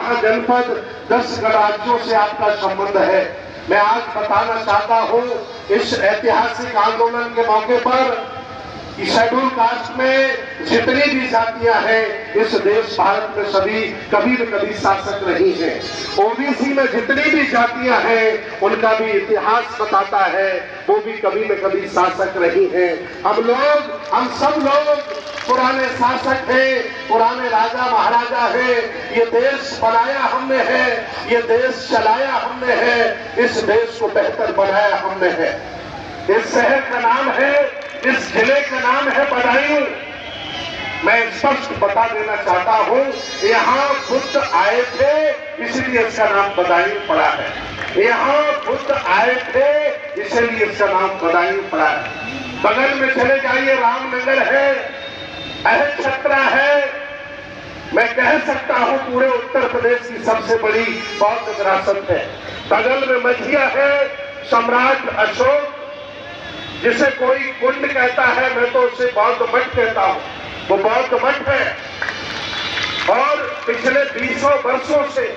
महाजनपद 10 गणराज्यों से आपका संबंध है। मैं आज बताना चाहता हूं इस ऐतिहासिक आंदोलन के मौके पर कि शेड्यूल कास्ट में जितनी भी जातियां हैं इस देश भारत में सभी कभी न कभी शासक रही हैं। ओबीसी में जितनी भी जातियां हैं उनका भी इतिहास बताता है, वो भी कभी न कभी शासक रही हैं। हम सब लोग पुराने शासक हैं, पुराने राजा महाराजा हैं। ये देश बनाया हमने है, ये देश चलाया हमने है, इस देश को बेहतर बनाया हमने है। इस शहर का नाम है, इस जिले का नाम है बदायूं। मैं स्पष्ट बता देना चाहता हूं, यहाँ बुद्ध आए थे इसलिए इसका नाम बदायूं पड़ा है। यहाँ बुद्ध आए थे इसलिए इसका नाम बदायूं पड़ा है। बगल में चले जाइए, रामनगर है, अहद छत्रा है। मैं कह सकता हूं पूरे उत्तर प्रदेश की सबसे बड़ी बौद्ध विरासत है। बगल में मझिया है, सम्राट अशोक जिसे कोई कुंड कहता है, मैं तो उसे बौद्ध मठ कहता हूं, वो बौद्ध मठ है। और पिछले 20 वर्षों से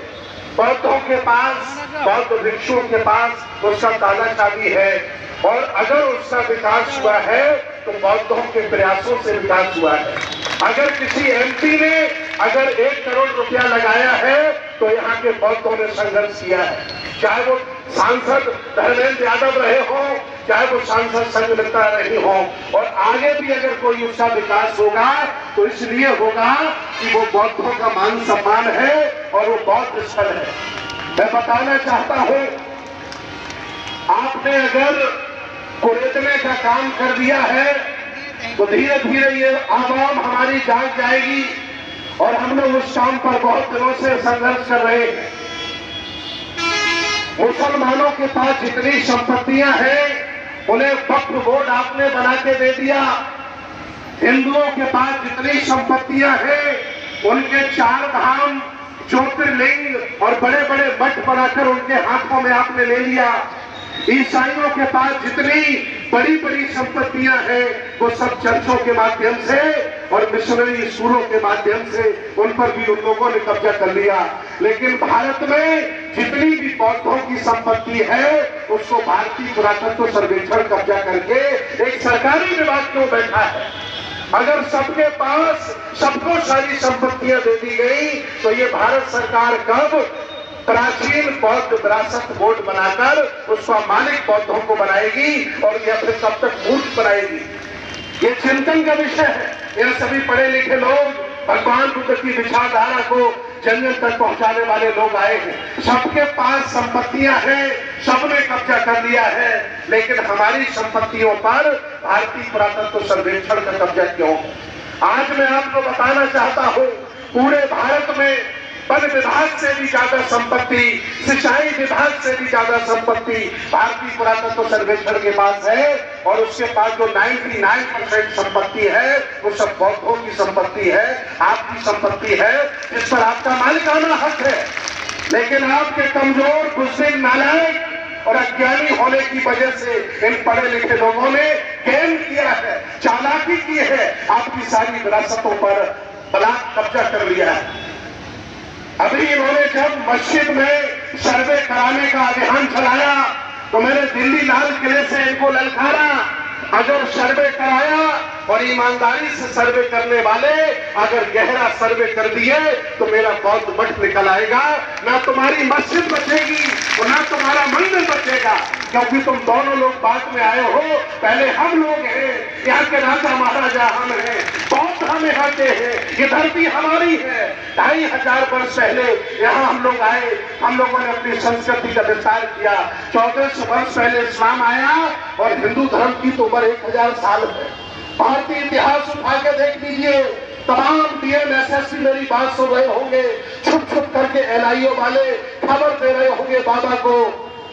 बौद्धों के पास, बौद्ध भिक्षुओं के पास उसका ताला चाबी है। और अगर उसका विकास हुआ है तो बौद्धों के प्रयासों से विकास हुआ है। अगर किसी एमपी ने अगर 1 करोड़ रुपया लगाया है तो यहाँ के बौद्धों ने संघर्ष किया है। चाहे वो सांसद धर्मेंद्र यादव रहे हो, चाहे वो सांसद संघमित्रा रही हो। और आगे भी अगर कोई उसका विकास होगा तो इसलिए होगा कि वो बौद्धों का मान सम्मान है और वो बौद्ध स्थल है। मैं बताना चाहता हूं, आपने अगर कुरेदने का काम कर दिया है तो धीरे धीरे ये आवाम हमारी जाग जाएगी। और हम लोग उस काम पर बहुत दिनों से संघर्ष कर रहे हैं। मुसलमानों के पास जितनी संपत्तियां हैं उन्हें वक्फ बोर्ड आपने बना के दे दिया। हिंदुओं के पास जितनी संपत्तियां हैं उनके 4 धाम, ज्योतिर्लिंग और बड़े बड़े मठ बनाकर उनके हाथों में आपने ले लिया। ईसाइयों के पास जितनी बड़ी बड़ी संपत्तियां हैं वो सब चर्चों के माध्यम से और मिशनरी स्कूलों के माध्यम से उन पर भी उन लोगों ने कब्जा कर लिया। लेकिन भारत में जितनी भी बौद्धों की संपत्ति है उसको भारतीय पुरातत्व सर्वेक्षण कब्जा करके एक सरकारी विभाग क्यों बैठा है। अगर सबके पास सबको सारी संपत्तियां दे दी गई तो ये भारत सरकार कब प्राचीन बौद्ध विरासत बोर्ड बनाकर उसका मालिक बौद्धों को बनाएगी और यह फिर कब तक मूर्ख बनाएगी। ये चिंतन का विषय है। यह सभी पढ़े लिखे लोग भगवान बुद्ध की विचारधारा को जन जन तक पहुंचाने वाले लोग आए हैं। सबके पास संपत्तियां हैं, सबने कब्जा कर लिया है, लेकिन हमारी संपत्तियों पर भारतीय पुरातत्व सर्वेक्षण का कब्जा क्यों? आज मैं आपको बताना चाहता हूं, पूरे भारत में वन विभाग से भी ज्यादा संपत्ति, सिंचाई विभाग से भी ज्यादा संपत्ति भारतीय पुरातत्व सर्वेक्षण के पास है। और उसके पास जो 99% संपत्ति है वो सब बौद्धों की संपत्ति है, आपकी संपत्ति है, जिस पर आपका मालिकाना हक है। लेकिन आपके कमजोर, बुज़दिल, नालायक और अज्ञानी होने की वजह से इन पढ़े लिखे लोगों ने गेम किया है, चालाकी की है, आपकी सारी विरासतों पर बलात् कब्जा कर लिया है। अभी इन्होंने जब मस्जिद में सर्वे कराने का अभियान चलाया तो मैंने दिल्ली लाल किले से इनको ललकारा, अगर सर्वे कराया और ईमानदारी से सर्वे करने वाले अगर गहरा सर्वे कर दिए तो मेरा बौद्ध मठ निकल आएगा। ना तुम्हारी मस्जिद बचेगी और ना तुम्हारा मंदिर बचेगा, क्योंकि तुम दोनों लोग बाद में आए हो। पहले हम लोग हैं, यहाँ के राजा महाराजा हम हैं, बौद्ध हम यहाँ के हैं, ये धरती हमारी है। 2500 वर्ष पहले यहाँ हम लोग आए, हम लोगों ने अपनी संस्कृति का विस्तार किया। 1400 वर्ष पहले इस्लाम आया और हिंदू धर्म की तो उम्र 1000 साल है। भारतीय इतिहास उठा के देख लीजिए, तमाम डीएम एसएसपी मेरी बात सुन रहे होंगे, छुप छुप करके एनआईओ वाले खबर दे रहे होंगे बाबा को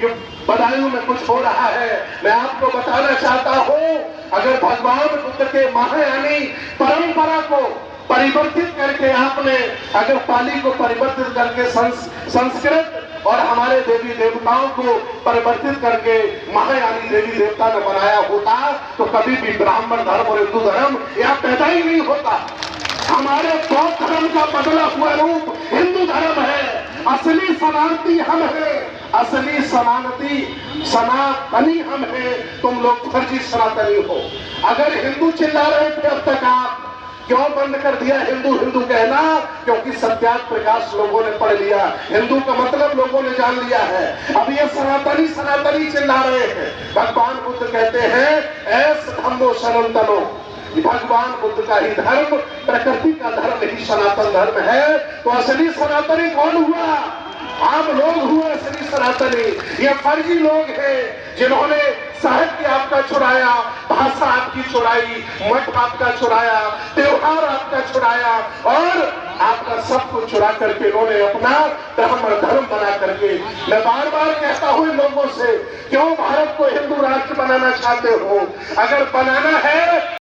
कि बदायूं में कुछ हो रहा है। मैं आपको बताना चाहता हूं, अगर भगवान बुद्ध के महायानी परंपरा को परिवर्तित करके आपने अगर पाली को परिवर्तित करके संस्कृत और हमारे देवी देवताओं को परिवर्तित करके महायानी देवी देवता ने बनाया होता तो कभी भी ब्राह्मण धर्म और हिंदू धर्म यह पैदा ही नहीं होता। हमारे बौद्ध धर्म का बदला हुआ रूप हिंदू धर्म है। भारतीय हम हैं, असली सनातनी हम हैं, तुम लोग फर्जी सनातनी हो। अगर हिंदू चिल्ला रहे थे अब तक, आप क्यों बंद कर दिया हिंदू हिंदू कहना? क्योंकि सत्याग्रह प्रकाश लोगों ने पढ़ लिया, हिंदू का मतलब लोगों ने जान लिया है। अब ये सनातनी सनातनी चिल्ला रहे हैं। भगवान बुद्ध कहते हैं ऐस धम्मो सनातनो, भगवान बुद्ध का ही धर्म, प्रकृति का धर्म ही सनातन धर्म है। तो असली सनातनी कौन हुआ? आप लोग हुए असली सनातनी। ये फर्जी लोग हैं जिन्होंने साहित्य आपका चुराया, भाषा आपकी चुराई, मठ आपका चुराया, त्योहार आपका चुराया और आपका सब कुछ चुरा करके इन्होंने अपना धर्म बना करके। मैं बार बार कहता हूं लोगों से, क्यों भारत को हिंदू राष्ट्र बनाना चाहते हो? अगर बनाना है